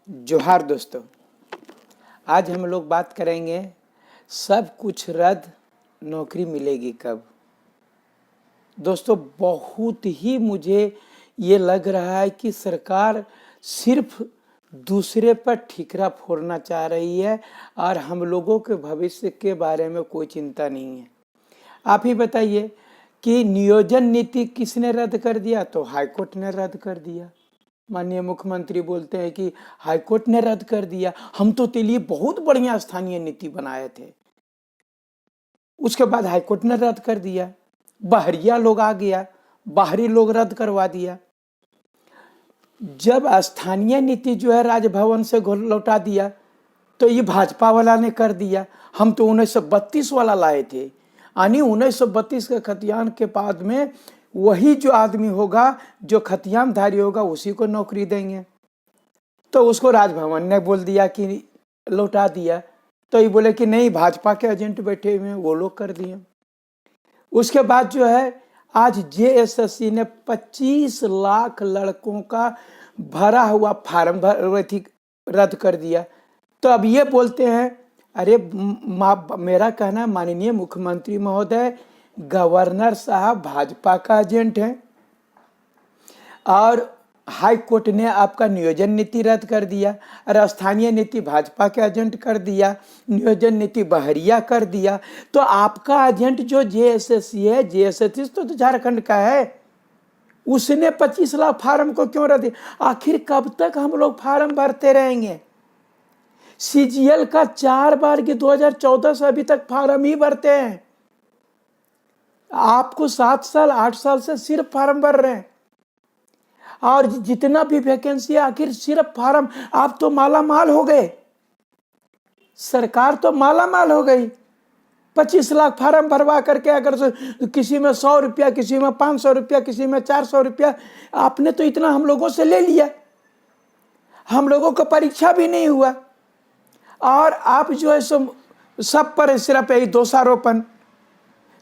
जोहार दोस्तों, आज हम लोग बात करेंगे सब कुछ रद्द, नौकरी मिलेगी कब। दोस्तों, बहुत ही मुझे ये लग रहा है कि सरकार सिर्फ दूसरे पर ठिकरा फोड़ना चाह रही है और हम लोगों के भविष्य के बारे में कोई चिंता नहीं है। आप ही बताइए कि नियोजन नीति किसने रद्द कर दिया? तो हाईकोर्ट ने रद्द कर दिया। माननीय मुख्यमंत्री बोलते हैं कि हाईकोर्ट ने रद्द कर दिया, हम तो तेरे लिए बहुत बढ़िया स्थानीय नीति बनाए थे। उसके बाद हाईकोर्ट ने रद्द कर दिया, बाहरिया लोग आ गया, बाहरी लोग रद्द करवा दिया। जब स्थानीय नीति जो है राजभवन से लौटा दिया तो ये भाजपा वाला ने कर दिया। हम तो 1932 वाला लाए थे, यानी 1932 के खतियान के बाद में वही जो आदमी होगा, जो खतियानधारी होगा, उसी को नौकरी देंगे। तो उसको राजभवन ने बोल दिया कि लौटा दिया, तो ये बोले कि नहीं, भाजपा के एजेंट बैठे हुए हैं, वो लोग कर दिए। उसके बाद जो है आज जेएसएससी ने 25 लाख लड़कों का भरा हुआ फार्म रद्द कर दिया। तो अब ये बोलते हैं, अरे मेरा कहना है माननीय मुख्यमंत्री महोदय, गवर्नर साहब भाजपा का एजेंट हैं और हाई कोर्ट ने आपका नियोजन नीति रद्द कर दिया और स्थानीय नीति भाजपा के एजेंट कर दिया, नियोजन नीति बहरिया कर दिया। तो आपका एजेंट जो जेएसएससी है, जेएसएससी तो झारखंड का है, उसने 25 लाख फार्म को क्यों रद्द दिया? आखिर कब तक हम लोग फार्म भरते रहेंगे? सीजीएल का 4 बार की 2014 से अभी तक फार्म ही भरते हैं। आपको 7 साल 8 साल से सिर्फ फार्म भर रहे हैं और जितना भी वैकेंसी है आखिर सिर्फ फार्म। आप तो माला माल हो गए, सरकार तो माला माल हो गई। 25 लाख फार्म भरवा करके अगर किसी में 100 रुपया, किसी में 500 रुपया, किसी में 400 रुपया, आपने तो इतना हम लोगों से ले लिया। हम लोगों को परीक्षा भी नहीं हुआ और आप जो है सब पर सिर्फ यही दोषारोपण।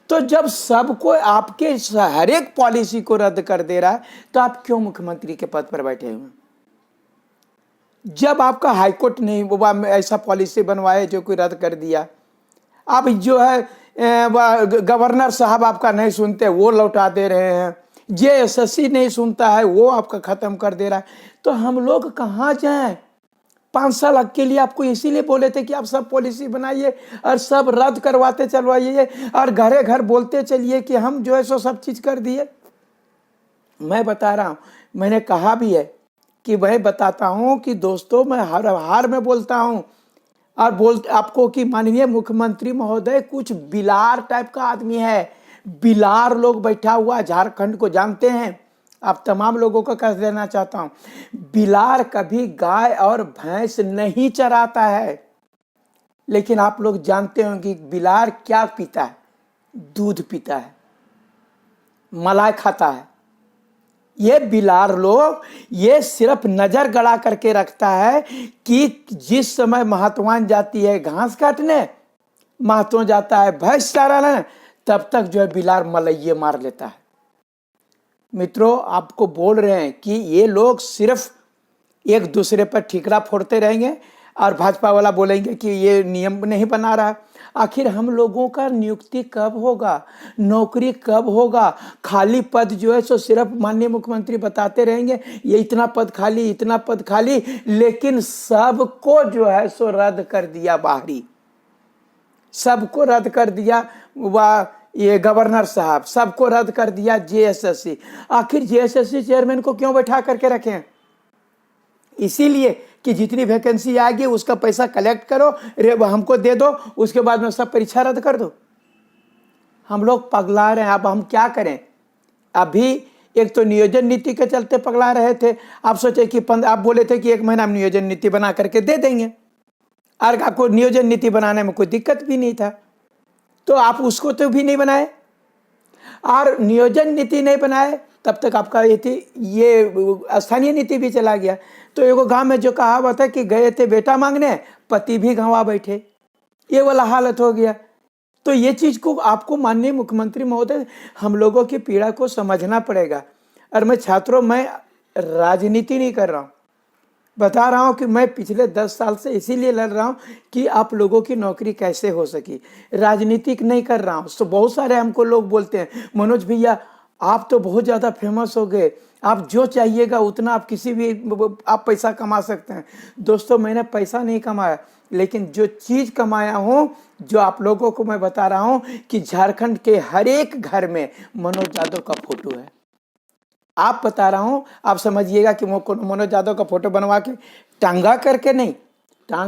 तो जब सबको आपके हर एक पॉलिसी को रद्द कर दे रहा है तो आप क्यों मुख्यमंत्री के पद पर बैठे हुए? जब आपका हाईकोर्ट नहीं ऐसा पॉलिसी बनवाए जो कोई रद्द कर दिया, आप जो है गवर्नर साहब आपका नहीं सुनते, वो लौटा दे रहे हैं, जेएसएससी नहीं सुनता है, वो आपका खत्म कर दे रहा है। तो हम लोग कहाँ जाएं? 5 साल के लिए आपको इसीलिए बोले थे कि आप सब पॉलिसी बनाइए और सब रद्द करवाते चलवाइए और घरे घर बोलते चलिए कि हम जो है सो सब चीज कर दिए। मैं बता रहा हूं, मैंने कहा भी है कि मैं बताता हूं कि दोस्तों, मैं हर हार में बोलता हूं और आपको कि माननीय मुख्यमंत्री महोदय कुछ बिलार टाइप का आदमी है। बिलार लोग बैठा हुआ झारखंड को जानते हैं। आप तमाम लोगों को कह देना चाहता हूं, बिलार कभी गाय और भैंस नहीं चराता है, लेकिन आप लोग जानते हो कि बिलार क्या पीता है? दूध पीता है, मलाई खाता है। ये बिलार लोग ये सिर्फ नजर गड़ा करके रखता है कि जिस समय महतवान जाती है घास काटने, महतो जाता है भैंस चराने, तब तक जो है बिलार मलैये मार लेता है। मित्रों, आपको बोल रहे हैं कि ये लोग सिर्फ एक दूसरे पर ठिकरा फोड़ते रहेंगे और भाजपा वाला बोलेंगे कि ये नियम नहीं बना रहा। आखिर हम लोगों का नियुक्ति कब होगा? नौकरी कब होगा? खाली पद जो है सो सिर्फ माननीय मुख्यमंत्री बताते रहेंगे, ये इतना पद खाली, इतना पद खाली, लेकिन सबको जो है सो रद्द कर दिया। बाहरी सबको रद्द कर दिया। वह ये गवर्नर साहब सबको रद्द कर दिया। जेएसएससी, आखिर जेएसएससी चेयरमैन को क्यों बैठा करके रखें? इसीलिए कि जितनी वैकेंसी आएगी उसका पैसा कलेक्ट करो, हमको दे दो, उसके बाद में सब परीक्षा रद्द कर दो। हम लोग पगला रहे हैं। अब हम क्या करें? अभी एक तो नियोजन नीति के चलते पगला रहे थे। आप सोचे कि आप बोले थे कि 1 महीना में नियोजन नीति बना करके दे देंगे और आपको नियोजन नीति बनाने में कोई दिक्कत भी नहीं था, तो आप उसको तो भी नहीं बनाए और नियोजन नीति नहीं बनाए, तब तक आपका ये स्थानीय नीति भी चला गया। तो एगो गांव में जो कहावत है कि गए थे बेटा मांगने, पति भी गंवा बैठे, ये वाला हालत हो गया। तो ये चीज को आपको माननीय मुख्यमंत्री महोदय, हम लोगों की पीड़ा को समझना पड़ेगा। और मैं छात्रों, मैं राजनीति नहीं कर रहा हूं, बता रहा हूं कि मैं पिछले 10 साल से इसीलिए लड़ रहा हूं कि आप लोगों की नौकरी कैसे हो सकी। राजनीतिक नहीं कर रहा हूं। तो बहुत सारे हमको लोग बोलते हैं, मनोज भैया आप तो बहुत ज़्यादा फेमस हो गए, आप जो चाहिएगा उतना आप किसी भी आप पैसा कमा सकते हैं। दोस्तों मैंने पैसा नहीं कमाया, लेकिन जो चीज़ कमाया हूँ, जो आप लोगों को मैं बता रहा हूँ कि झारखंड के हर एक घर में मनोज यादव का फोटो है। आप बता रहा हूं, आप समझिएगा कि मनोज यादव का फोटो बनवा के टांग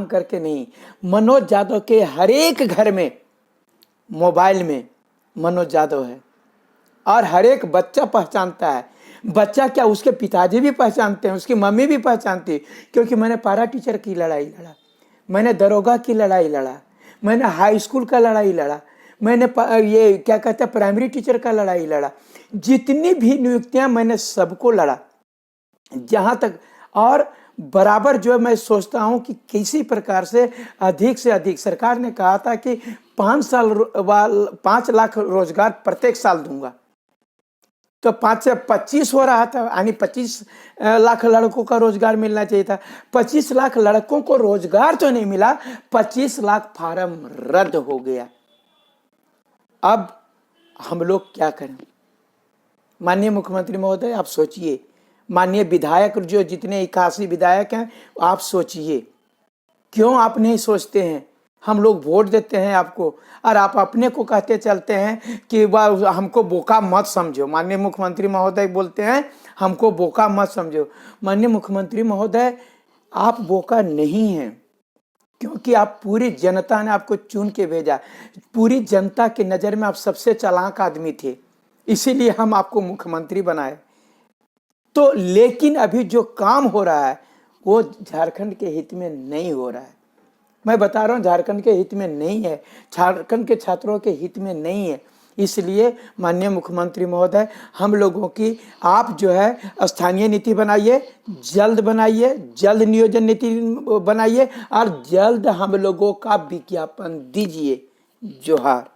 करके नहीं, मनोज यादव के हर एक घर में मोबाइल में मनोज यादव है और हर एक बच्चा पहचानता है। बच्चा क्या, उसके पिताजी भी पहचानते हैं, उसकी मम्मी भी पहचानती है, क्योंकि मैंने पारा टीचर की लड़ाई लड़ा, मैंने दरोगा की लड़ाई लड़ा, मैंने हाई स्कूल का लड़ाई लड़ा, मैंने ये क्या कहते हैं प्राइमरी टीचर का लड़ाई लड़ा। जितनी भी नियुक्तियां मैंने सबको लड़ा, जहां तक। और बराबर जो मैं सोचता हूं कि किसी प्रकार से अधिक सरकार ने कहा था कि 5 लाख रोजगार प्रत्येक साल दूंगा, तो 5 से 25 हो रहा था, यानी 25 लाख लड़कों का रोजगार मिलना चाहिए था। 25 लाख लड़कों को रोजगार तो नहीं मिला, 25 लाख फार्म रद्द हो गया। अब हम लोग क्या करें? माननीय मुख्यमंत्री महोदय आप सोचिए, माननीय विधायक जो जितने 81 विधायक हैं आप सोचिए, क्यों आप नहीं सोचते हैं? हम लोग वोट देते हैं आपको और आप अपने को कहते चलते हैं कि वह हमको बोका मत समझो। माननीय मुख्यमंत्री महोदय बोलते हैं हमको बोका मत समझो। माननीय मुख्यमंत्री महोदय आप बोका नहीं हैं, क्योंकि आप पूरी जनता ने आपको चुन के भेजा। पूरी जनता की नज़र में आप सबसे चालाक आदमी थे, इसीलिए हम आपको मुख्यमंत्री बनाए। तो लेकिन अभी जो काम हो रहा है वो झारखंड के हित में नहीं हो रहा है। मैं बता रहा हूँ झारखंड के हित में नहीं है, झारखंड के छात्रों के हित में नहीं है। इसलिए माननीय मुख्यमंत्री महोदय हम लोगों की आप जो है स्थानीय नीति बनाइए, जल्द नियोजन नीति बनाइए और जल्द हम लोगों का विज्ञापन दीजिए। जोहार।